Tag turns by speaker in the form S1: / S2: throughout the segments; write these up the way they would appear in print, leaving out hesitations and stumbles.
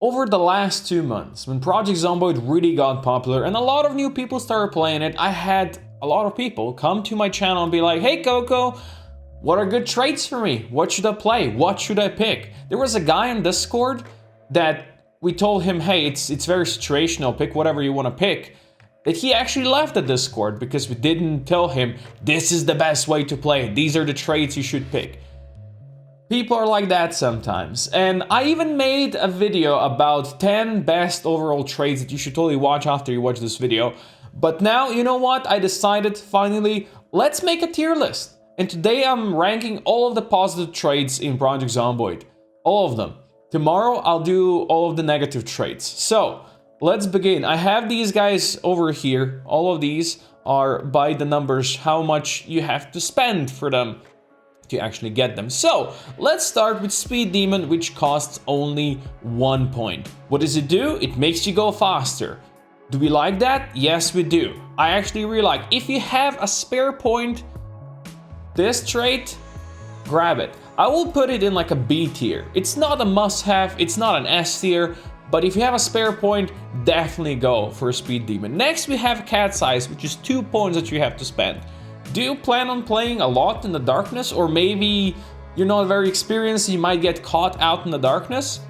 S1: Over the last 2 months, when Project Zomboid really got popular and a lot of new people started playing it, I had a lot of people come to my channel and be like, hey Coco, what are good traits for me? What should I play? What should I pick? There was a guy on Discord that we told him, hey, it's very situational, pick whatever you want to pick. That he actually left the Discord because we didn't tell him, this is the best way to play, these are the traits you should pick. People are like that sometimes. And I even made a video about 10 best overall traits that you should totally watch after you watch this video. But now, you know what? I decided finally, let's make a tier list. And today I'm ranking all of the positive traits in Project Zomboid. All of them. Tomorrow I'll do all of the negative traits. So, let's begin. I have these guys over here. All of these are by the numbers, how much you have to spend for them to actually get them. So let's start with Speed Demon, which costs only 1 point. What does it do? It makes you go faster. Do we like that? Yes, we do. I actually really like. If you have a spare point, this trait, grab it. I will put it in like a B tier. It's not a must-have, it's not an S tier, but if you have a spare point, definitely go for a Speed Demon. Next, we have Cat's Eyes, which is 2 points that you have to spend. Do you plan on playing a lot in the darkness, or maybe you're not very experienced, you might get caught out in the darkness?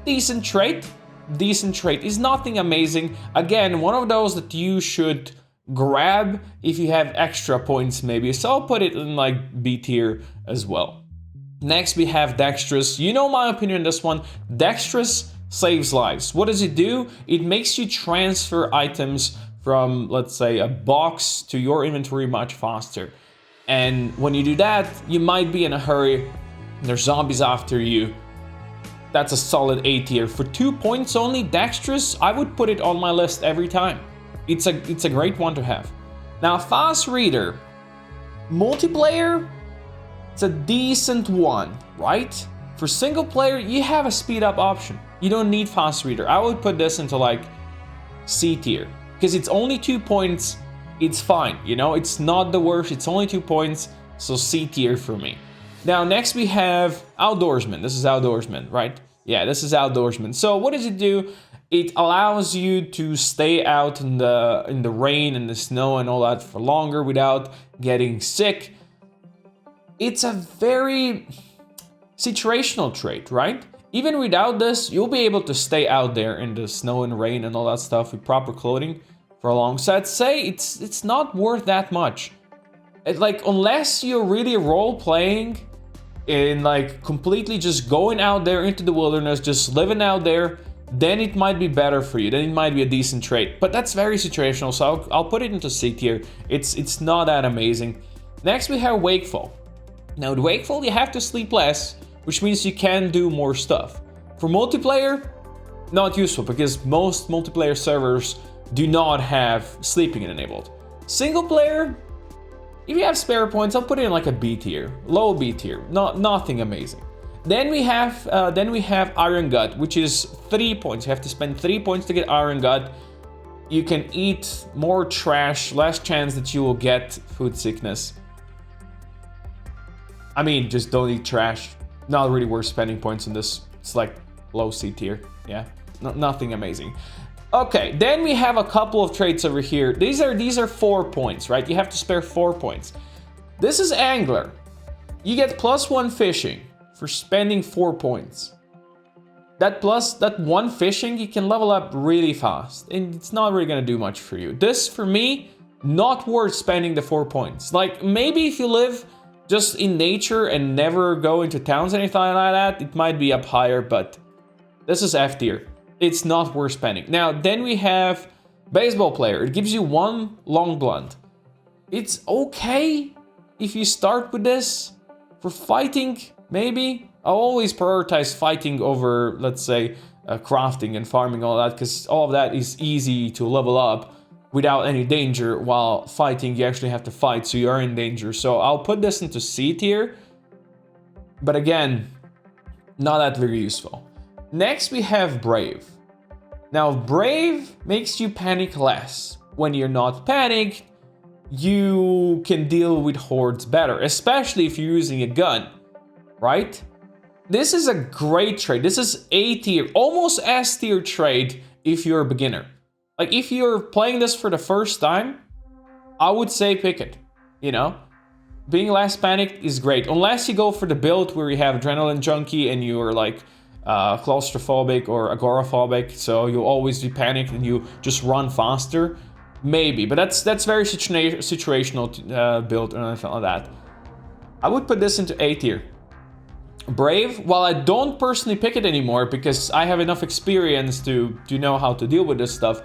S1: Decent trait. Decent trait is nothing amazing. Again, one of those that you should grab if you have extra points maybe. So I'll put it in like B tier as well. Next we have Dexterous. You know my opinion on this one. Dexterous saves lives. What does it do? It makes you transfer items from, let's say, a box to your inventory much faster. And when you do that, you might be in a hurry, there's zombies after you. That's a solid A tier. For 2 points only, Dexterous, I would put it on my list every time. It's a great one to have. Now, Fast Reader. Multiplayer, it's a decent one, right? For single player, you have a speed up option. You don't need Fast Reader. I would put this into like C tier. Because it's only 2 points, it's fine, you know, it's not the worst, it's only 2 points, so C tier for me. Now, next we have Outdoorsman. This is Outdoorsman, right? Yeah, this is Outdoorsman. So what does it do? It allows you to stay out in the rain and the snow and all that for longer without getting sick. It's a very situational trait, right? Even without this, you'll be able to stay out there in the snow and rain and all that stuff with proper clothing for a long. So I'd say it's not worth that much. Unless you're really role playing in like completely just going out there into the wilderness, just living out there, then it might be better for you. Then it might be a decent trait. But that's very situational, so I'll put it into C tier. It's not that amazing. Next we have Wakeful. Now with Wakeful, you have to sleep less, which means you can do more stuff. For multiplayer, not useful because most multiplayer servers do not have sleeping enabled. Single player, if you have spare points, I'll put it in like a B tier, low B tier, nothing amazing. Then we have Iron Gut, which is 3 points. You have to spend 3 points to get Iron Gut. You can eat more trash, less chance that you will get food sickness. I mean, just don't eat trash. Not really worth spending points on this. It's like low C tier, yeah, nothing amazing. Okay, then we have a couple of traits over here. These are 4 points, right? You have to spare 4 points. This is Angler. You get +1 fishing for spending 4 points. That 1 fishing, you can level up really fast, and it's not really gonna do much for you. This, for me, not worth spending the 4 points. Like, maybe if you live just in nature and never go into towns or anything like that, it might be up higher, but this is F tier. It's not worth spending. Now, then we have Baseball Player. It gives you 1 long blunt. It's okay if you start with this. For fighting, maybe. I'll always prioritize fighting over, let's say, crafting and farming, all that, because all of that is easy to level up without any danger, while fighting, you actually have to fight, so you are in danger. So I'll put this into C tier, but again, not that very useful. Next, we have Brave. Now, Brave makes you panic less. When you're not panicked, you can deal with hordes better, especially if you're using a gun, right? This is a great trade. This is A tier, almost S tier trade if you're a beginner. Like if you're playing this for the first time, I would say pick it, you know? Being less panicked is great, unless you go for the build where you have Adrenaline Junkie and you're like claustrophobic or agoraphobic, so you'll always be panicked and you just run faster. Maybe, but that's very situational build or anything like that. I would put this into A tier. Brave, while I don't personally pick it anymore because I have enough experience to know how to deal with this stuff,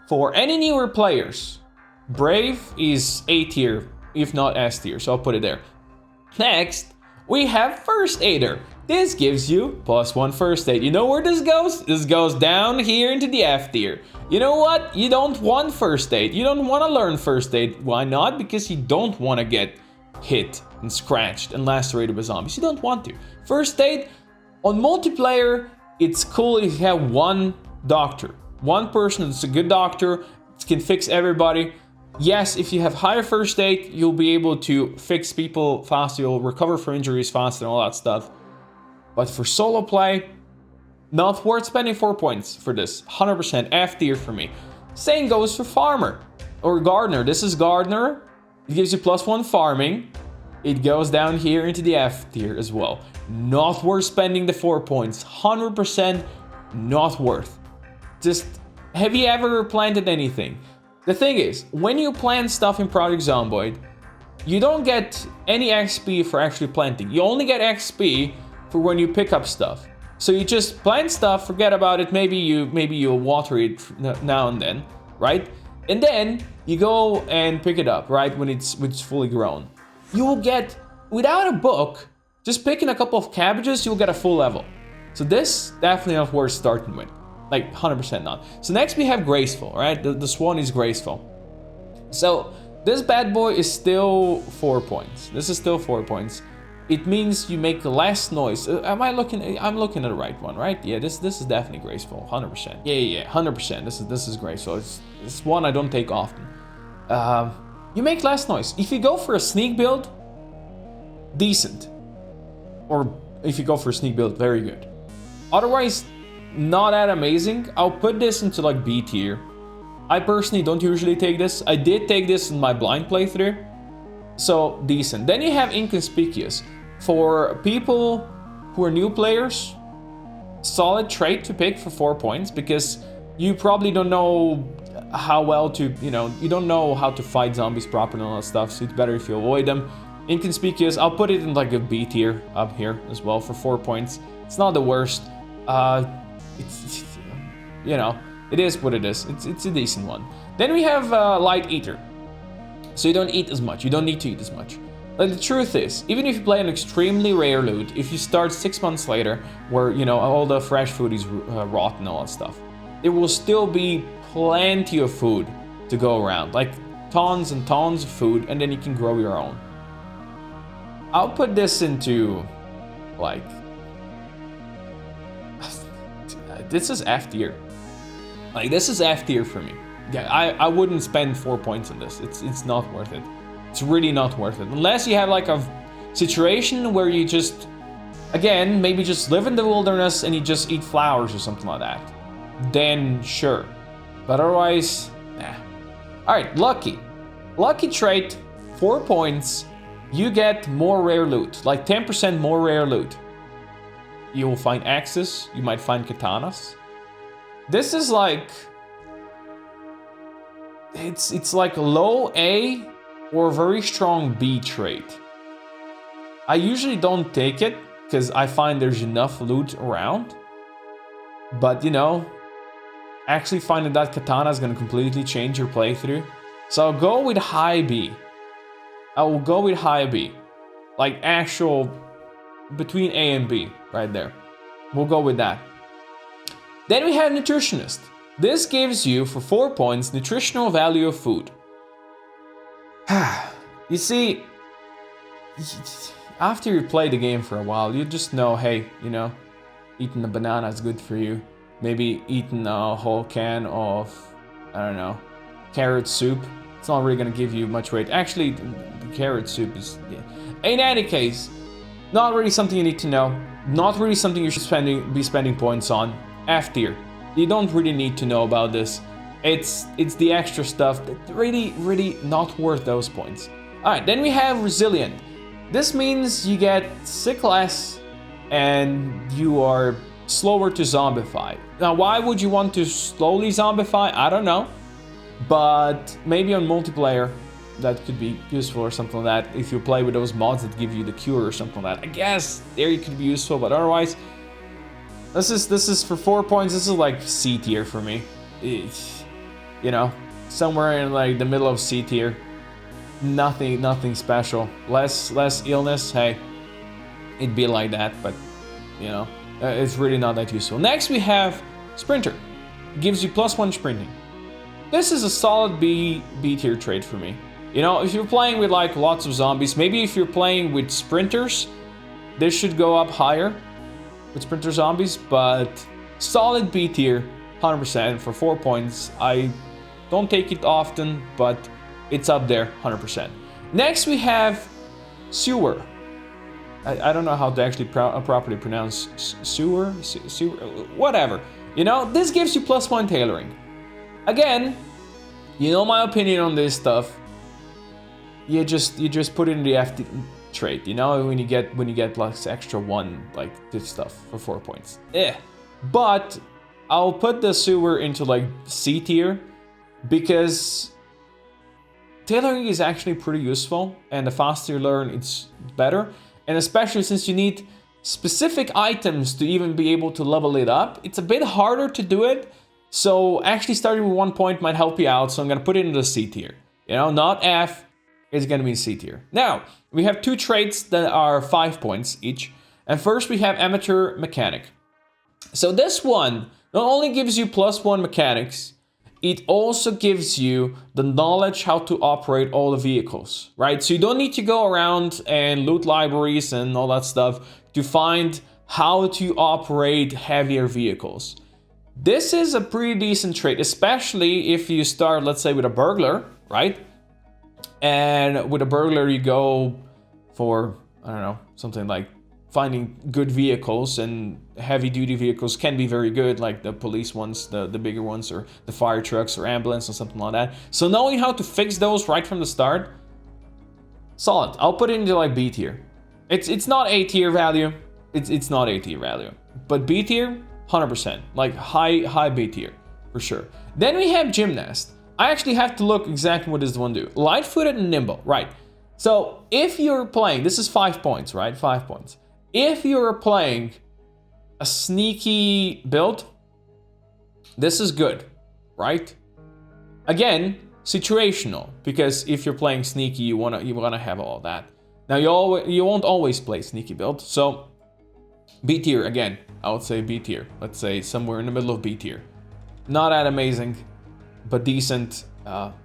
S1: for any newer players, Brave is A tier, if not S tier, so I'll put it there. Next, we have First Aider. This gives you +1 first aid. You know where this goes? This goes down here into the F tier. You know what? You don't want first aid. You don't want to learn first aid. Why not? Because you don't want to get hit and scratched and lacerated by zombies. You don't want to. First aid, on multiplayer, it's cool if you have one doctor. One person that's a good doctor, can fix everybody. Yes, if you have higher first aid, you'll be able to fix people faster, you'll recover from injuries faster and all that stuff. But for solo play, not worth spending 4 points for this. 100% F tier for me. Same goes for Farmer or Gardener. This is Gardener. It gives you +1 farming. It goes down here into the F tier as well. Not worth spending the 4 points. 100% not worth. Just, have you ever planted anything? The thing is, when you plant stuff in Project Zomboid, you don't get any XP for actually planting. You only get XP for when you pick up stuff. So you just plant stuff, forget about it, maybe you'll water it now and then, right? And then you go and pick it up, right, when it's fully grown. You will get, without a book, just picking a couple of cabbages, you'll get a full level. So this, definitely not worth starting with. Like 100% not. So next we have Graceful, right? The Swan is Graceful. So this bad boy is still 4 points. This is still 4 points. It means you make less noise. I'm looking at the right one, right? Yeah, this is definitely Graceful, 100%. Yeah, 100%. This is Graceful. It's one I don't take often. You make less noise. If you go for a sneak build, decent. Or if you go for a sneak build, very good. Otherwise, not that amazing. I'll put this into like B tier. I personally don't usually take this. I did take this in my blind playthrough. So decent. Then you have Inconspicuous. For people who are new players, solid trait to pick for 4 points because you probably don't know how well to, you don't know how to fight zombies properly and all that stuff, so it's better if you avoid them. Inconspicuous, I'll put it in like a B tier up here as well for 4 points. It's not the worst. It's it is what it is. It's a decent one. Then we have Light Eater. So you don't eat as much. You don't need to eat as much. Like the truth is, even if you play an extremely rare loot, if you start 6 months later, where all the fresh food is rotten and all that stuff, there will still be plenty of food to go around, like tons and tons of food, and then you can grow your own. I'll put this into like. This is F tier. Like this is F tier for me. Yeah, I wouldn't spend 4 points on this. It's not worth it. It's really not worth it. Unless you have like a situation where you just, again, maybe just live in the wilderness and you just eat flowers or something like that. Then sure. But otherwise, nah. Alright, Lucky. Lucky trait, 4 points. You get more rare loot. Like 10% more rare loot. You will find axes. You might find katanas. This is like... It's like low A or very strong B trait. I usually don't take it because I find there's enough loot around. But actually finding that katana is going to completely change your playthrough. So I'll go with high B. I will go with high B. Like actual between A and B right there. We'll go with that. Then we have Nutritionist. This gives you, for 4 points, nutritional value of food. You see, after you play the game for a while, you just know, hey, eating a banana is good for you. Maybe eating a whole can of, I don't know, carrot soup. It's not really going to give you much weight. Actually, the carrot soup is... Yeah. In any case, Not really something you need to know. Not really something you should be spending points on. F tier. You don't really need to know about this. It's the extra stuff that really not worth those points. Alright, then we have Resilient. This means you get sick less and you are slower to zombify. Now, why would you want to slowly zombify? I don't know. But maybe on multiplayer, that could be useful or something like that. If you play with those mods that give you the cure or something like that. I guess there you could be useful, but otherwise, this is for 4 points. This is like C tier for me. You know, somewhere in like the middle of C tier. Nothing special. Less illness. Hey, it'd be like that, but you know, it's really not that useful. Next we have Sprinter. Gives you +1 sprinting. This is a solid B tier trait for me. You know, if you're playing with like lots of zombies, maybe if you're playing with sprinters, this should go up higher with sprinter zombies, but solid B tier, 100% for 4 points. I don't take it often, but it's up there, 100%. Next we have Sewer. I don't know how to actually properly pronounce Sewer, whatever. You know, this gives you +1 tailoring. Again, you know my opinion on this stuff. You just put in the F trait, you know, when you get plus extra 1 like this stuff for 4 points. But I'll put the Sewer into like C tier because tailoring is actually pretty useful, and the faster you learn, it's better. And especially since you need specific items to even be able to level it up, it's a bit harder to do it. So actually starting with 1 point might help you out. So I'm gonna put it into the C tier. You know, not F, it's gonna be C tier. Now, we have 2 traits that are 5 points each. And first we have Amateur Mechanic. So this one not only gives you +1 mechanics, it also gives you the knowledge how to operate all the vehicles, right? So you don't need to go around and loot libraries and all that stuff to find how to operate heavier vehicles. This is a pretty decent trait, especially if you start, let's say, with a burglar, right? And with a burglar, you go for, I don't know, something like finding good vehicles, and heavy duty vehicles can be very good, like the police ones, the bigger ones, or the fire trucks or ambulance or something like that. So knowing how to fix those right from the start, solid. I'll put it into like B tier. It's not A tier value. It's not A tier value, but B tier, 100%, like high B tier for sure. Then we have Gymnast. I actually have to look exactly what does the one do. Light-footed and nimble, right? So if you're playing, this is 5 points, right? 5 points. If you're playing a sneaky build, this is good, right? Again, situational, because if you're playing sneaky, you wanna have all that. Now you won't always play sneaky build, so B tier again. I would say B tier. Let's say somewhere in the middle of B tier. Not that amazing, but decent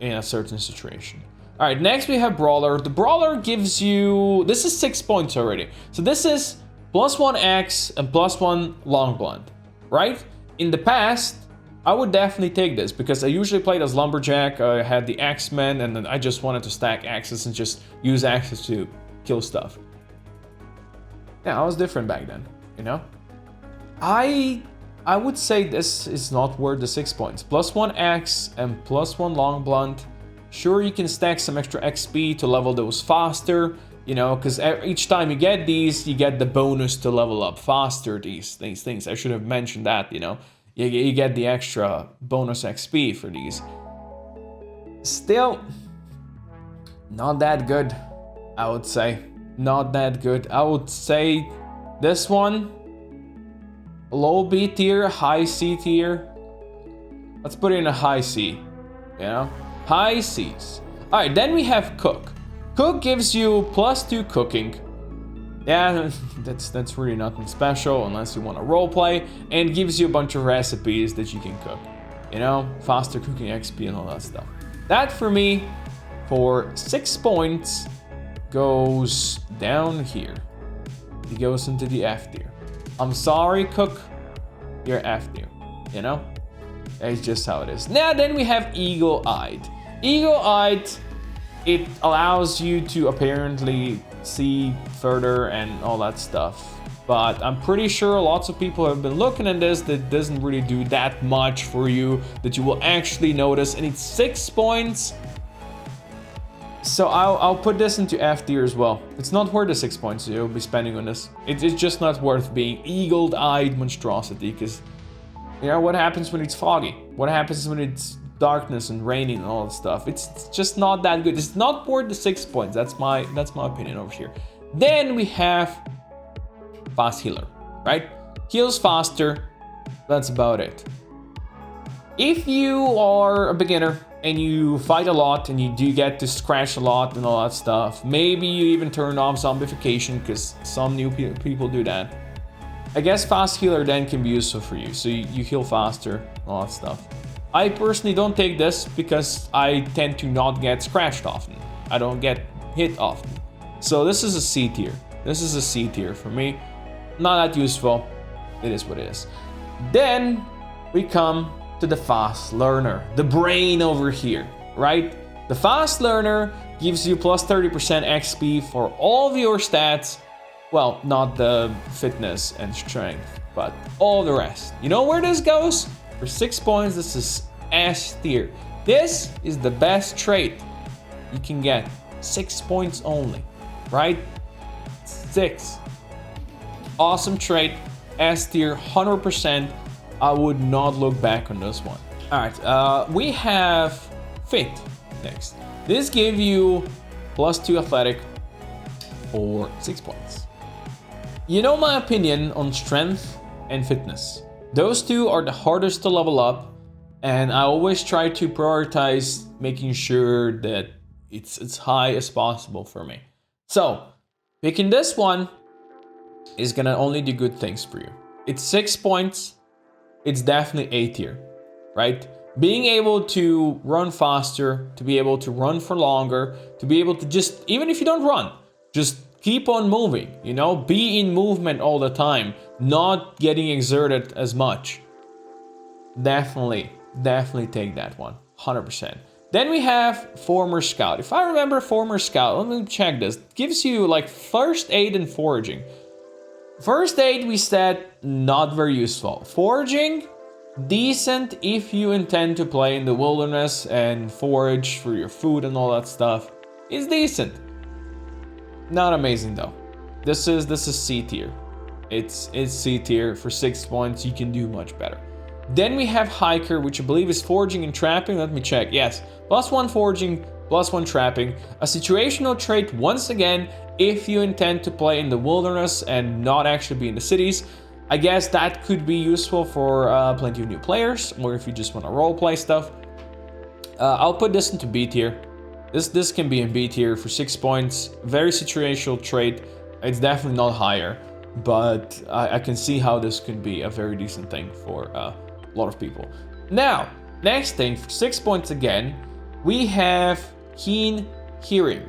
S1: in a certain situation. All right, next we have Brawler. The Brawler gives you, this is 6 points already. So this is +1 axe and +1 long blunt, right? In the past, I would definitely take this because I usually played as Lumberjack. I had the Axeman, and then I just wanted to stack axes and just use axes to kill stuff. Yeah, I was different back then, you know? I would say this is not worth the 6 points. +1 axe and +1 long blunt. Sure, you can stack some extra XP to level those faster, you know, because each time you get these, you get the bonus to level up faster these things. I should have mentioned that, you know. You get the extra bonus XP for these. Still, not that good, I would say. Not that good. I would say this one, low B tier, high C tier. Let's put it in a high C, you know? High C's. All right, then we have Cook. Cook gives you +2 cooking. Yeah, that's really nothing special unless you want to roleplay, and gives you a bunch of recipes that you can cook. You know, faster cooking XP and all that stuff. That for me, for 6 points, goes down here. It goes into the F tier. I'm sorry, Cook, you're F tier. You know, it's just how it is. Now then we have Eagle-Eyed. Eagle-Eyed it allows you to apparently see further and all that stuff. But I'm pretty sure lots of people have been looking at this that doesn't really do that much for you that you will actually notice. And it's 6 points. So I'll put this into F tier as well. It's not worth the 6 points you'll be spending on this. It's just not worth being eagle-eyed monstrosity, because you know what happens when it's foggy? What happens when it's darkness and raining and all that stuff? It's just not that good. It's not worth the 6 points. That's my opinion over here. Then we have fast healer, right? Heals faster. That's about it. If you are a beginner and you fight a lot and you do get to scratch a lot and all that stuff, maybe you even turn off zombification, because some new people do that. I guess fast healer then can be useful for you, so you heal faster and all that stuff. I personally don't take this because I tend to not get scratched often. I don't get hit often. So this is a C tier. This is a C tier for me. Not that useful. It is what it is. Then we come to the fast learner, the brain over here, right? The fast learner gives you plus 30% XP for all of your stats. Well, not the fitness and strength, but all the rest. You know where this goes? For 6 points, this is S tier. This is the best trait you can get. 6 points only, right? 6. Awesome trait, S tier, 100%. I would not look back on this one. All right, we have Fit next. This gave you plus 2 athletic for 6 points. You know my opinion on strength and fitness. Those two are the hardest to level up, and I always try to prioritize making sure that it's as high as possible for me. So, picking this one is gonna only do good things for you. It's 6 points. It's definitely A tier, right? Being able to run faster, to be able to run for longer, to be able to just, even if you don't run, just keep on moving, you know, be in movement all the time, not getting exerted as much. Definitely take that one, 100%. Then we have Former Scout. If I remember Former Scout, let me check this. It gives you like first aid and foraging. First aid, we said, not very useful. Foraging, decent if you intend to play in the wilderness and forage for your food and all that stuff. It's decent. Not amazing though. This is C tier. It's C tier. For 6 points, you can do much better. Then we have Hiker, which I believe is foraging and trapping. Let me check. Yes, plus 1 foraging, plus 1 trapping. A situational trait once again if you intend to play in the wilderness and not actually be in the cities. I guess that could be useful for plenty of new players, or if you just want to roleplay stuff. I'll put this into B tier. This can be in B tier for 6 points. Very situational trait. It's definitely not higher, but I can see how this could be a very decent thing for a lot of people. Now, next thing, for 6 points again, we have Keen Hearing.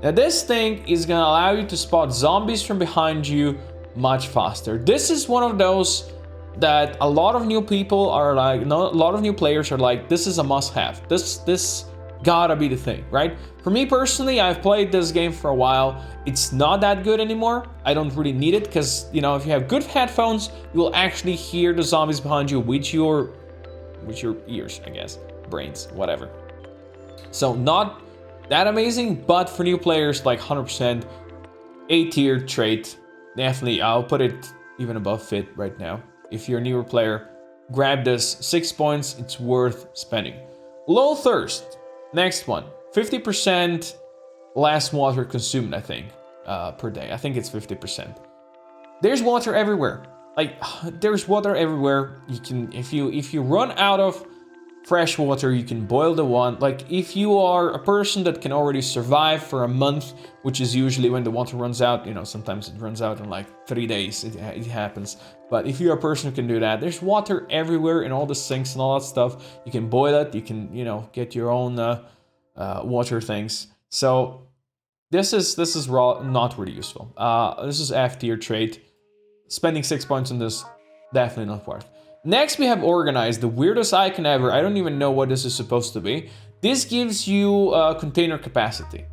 S1: Now this thing is gonna allow you to spot zombies from behind you much faster. This is one of those that a lot of new people are like, no, a lot of new players are like, this is a must-have. This gotta be the thing, right? For me personally, I've played this game for a while. It's not that good anymore. I don't really need it because, you know, if you have good headphones, you will actually hear the zombies behind you with your ears, I guess, brains, whatever. So not that amazing, but for new players, like 100% A tier trait. Definitely, I'll put it even above Fit right now. If you're a newer player, grab this. 6 points, it's worth spending. Low Thirst, next one. 50% less water consumed, I think, per day. I think it's 50%. There's water everywhere. Like, there's water everywhere. You can, if you run out of fresh water, you can boil the one. Like, if you are a person that can already survive for a month, which is usually when the water runs out, you know, sometimes it runs out in like 3 days, it happens. But if you're a person who can do that, there's water everywhere in all the sinks and all that stuff. You can boil it, you can, you know, get your own water things. So this is raw, not really useful. This is F tier trait. Spending 6 points on this, definitely not worth. Next, we have Organized, the weirdest icon ever. I don't even know what this is supposed to be. This gives you container capacity.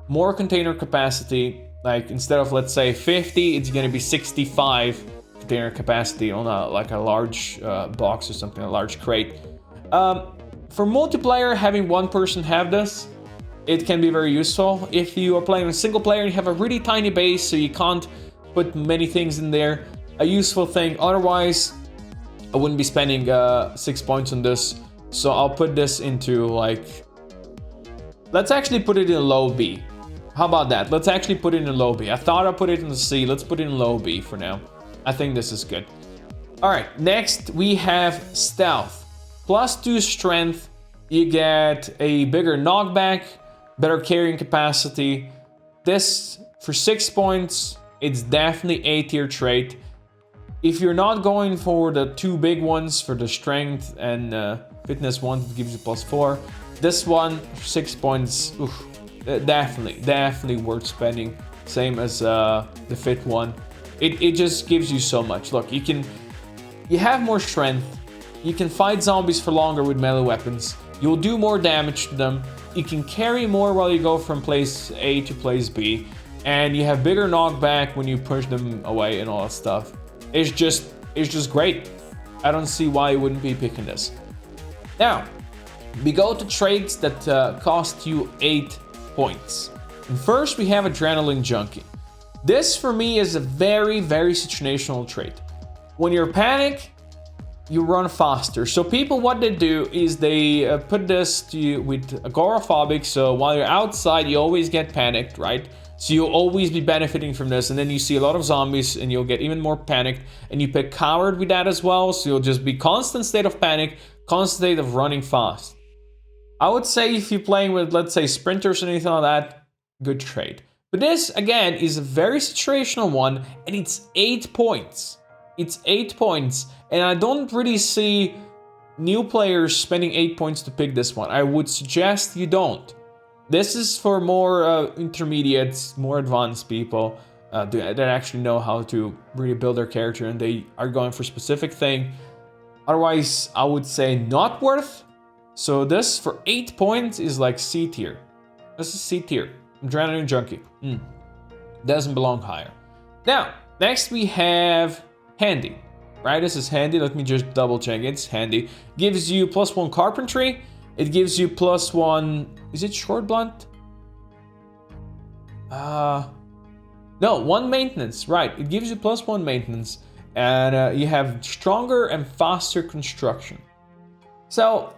S1: More container capacity, like instead of let's say 50, it's gonna be 65 container capacity on a large box or something, a large crate. For multiplayer, having one person have this, it can be very useful. If you are playing a single player and you have a really tiny base, so you can't put many things in there, a useful thing. Otherwise, I wouldn't be spending 6 points on this. So I'll put this into like, let's actually put it in low B. How about that? Let's actually put it in low B. I thought I put it in the C. Let's put it in low B for now. I think this is good. All right, next we have stealth. +2 strength. You get a bigger knockback, better carrying capacity. This for 6 points, it's definitely A tier trait. If you're not going for the 2 big ones, for the strength and fitness one that gives you +4, this one for 6 points, oof, definitely worth spending. Same as the fit one. It just gives you so much. Look, you have more strength. You can fight zombies for longer with melee weapons. You'll do more damage to them. You can carry more while you go from place A to place B. And you have bigger knockback when you push them away and all that stuff. It's just great. I don't see why you wouldn't be picking this. Now, we go to traits that cost you 8 points. And first we have Adrenaline Junkie. This for me is a very situational trait. When you're panic, you run faster. So people, what they do is they put this to you with agoraphobic. So while you're outside, you always get panicked, right? So you'll always be benefiting from this. And then you see a lot of zombies and you'll get even more panicked. And you pick coward with that as well. So you'll just be constant state of panic, constant state of running fast. I would say if you're playing with, let's say, sprinters or anything like that, good trait. But this, again, is a very situational one, and it's 8 points. It's 8 points, and I don't really see new players spending 8 points to pick this one. I would suggest you don't. This is for more intermediates, more advanced people that actually know how to really build their character, and they are going for a specific thing. Otherwise, I would say not worth. So this for 8 points is like C tier. This is C tier. Adrenaline Junkie. Doesn't belong higher. Now, next we have Handy. Right, this is Handy. Let me just double check. It's Handy. Gives you +1 carpentry. It gives you +1. Is it short blunt? No, 1 maintenance. Right, it gives you +1 maintenance. And you have stronger and faster construction. So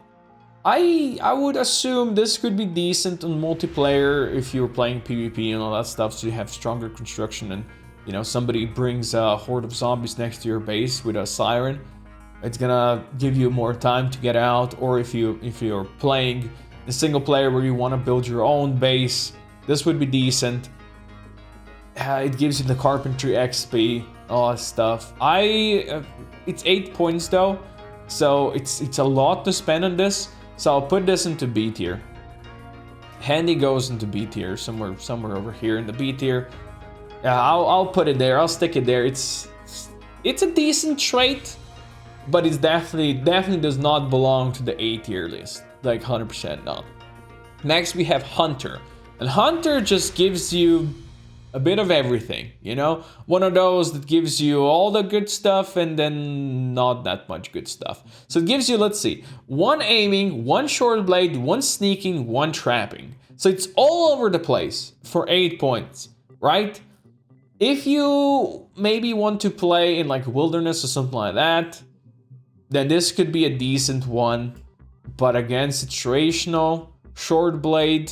S1: I would assume this could be decent on multiplayer if you're playing PvP and all that stuff, so you have stronger construction and, you know, somebody brings a horde of zombies next to your base with a siren. It's gonna give you more time to get out, or if you're playing a single player where you want to build your own base, this would be decent. It gives you the carpentry XP, all that stuff. It's 8 points though, so it's a lot to spend on this. So I'll put this into B tier. Handy goes into B tier, somewhere over here in the B tier. Yeah, I'll put it there. I'll stick it there. It's a decent trait, but it's definitely does not belong to the A tier list. Like 100% not. Next we have Hunter, and Hunter just gives you a bit of everything, you know? One of those that gives you all the good stuff and then not that much good stuff. So it gives you, let's see, 1 aiming, 1 short blade, 1 sneaking, 1 trapping. So it's all over the place for 8 points, right? If you maybe want to play in like wilderness or something like that, then this could be a decent one. But again, situational, short blade,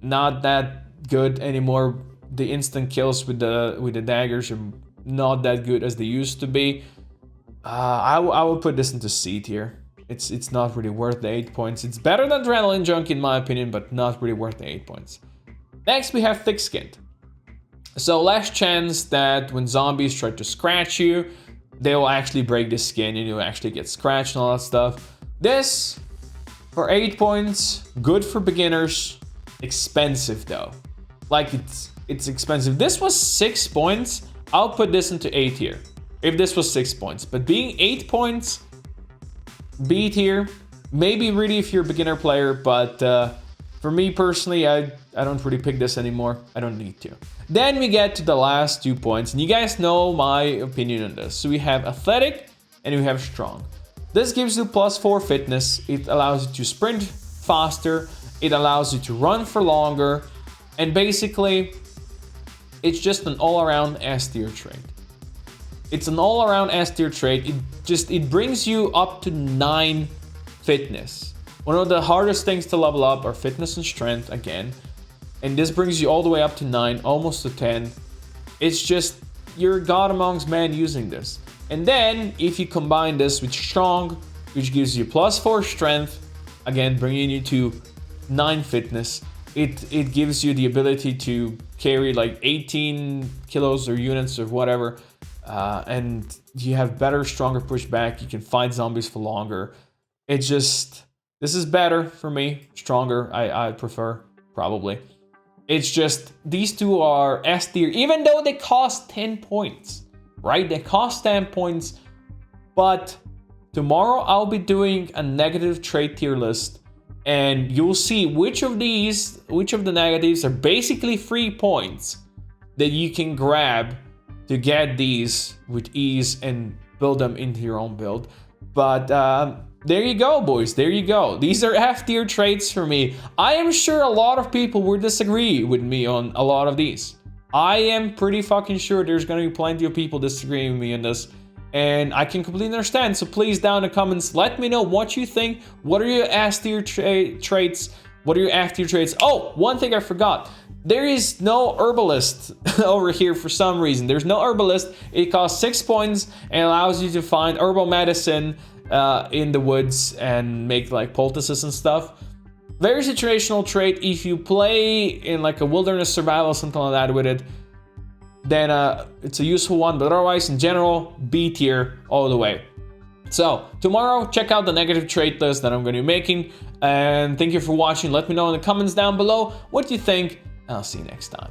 S1: not that good anymore. The instant kills with the daggers are not that good as they used to be. I would put this into C tier. It's not really worth the 8 points. It's better than Adrenaline Junkie in my opinion, but not really worth the 8 points. Next we have Thick Skinned. So less chance that when zombies try to scratch you, they will actually break the skin and you'll actually get scratched and all that stuff. This for 8 points, good for beginners, expensive though. Like it's expensive. This was 6 points. I'll put this into A tier if this was 6 points. But being 8 points, B tier, Maybe really if you're a beginner player, but for me personally, I don't really pick this anymore. I don't need to. Then we get to the last 2 points, and you guys know my opinion on this. So we have athletic and we have strong. This gives you +4 fitness. It allows you to sprint faster. It allows you to run for longer. And basically, it's just an all-around S-tier trait. It's an all-around S-tier trait. It brings you up to 9 fitness. One of the hardest things to level up are fitness and strength again. And this brings you all the way up to 9, almost to 10. It's just, you're a god amongst men using this. And then, if you combine this with strong, which gives you +4 strength, again, bringing you to 9 fitness, it gives you the ability to carry like 18 kilos or units or whatever. And you have better, stronger pushback. You can fight zombies for longer. It's just, this is better for me. Stronger, I prefer, probably. It's just, these two are S tier, even though they cost 10 points, right? They cost 10 points, but tomorrow I'll be doing a negative trait tier list, and you'll see which of the negatives are basically free points that you can grab to get these with ease and build them into your own build. But there you go, boys. There you go. These are F-tier traits for me. I am sure a lot of people will disagree with me on a lot of these. I am pretty fucking sure there's going to be plenty of people disagreeing with me on this. And I can completely understand. So please, down in the comments, let me know what you think. What are your S-tier traits? What are your F-tier traits? Oh, one thing I forgot. There is no herbalist over here for some reason. There's no herbalist. It costs 6 points and allows you to find herbal medicine in the woods and make like poultices and stuff. Very situational trait. If you play in like a wilderness survival, something like that with it, then it's a useful one. But otherwise, in general, B tier all the way. So tomorrow, check out the negative trait list that I'm going to be making. And thank you for watching. Let me know in the comments down below what you think. I'll see you next time.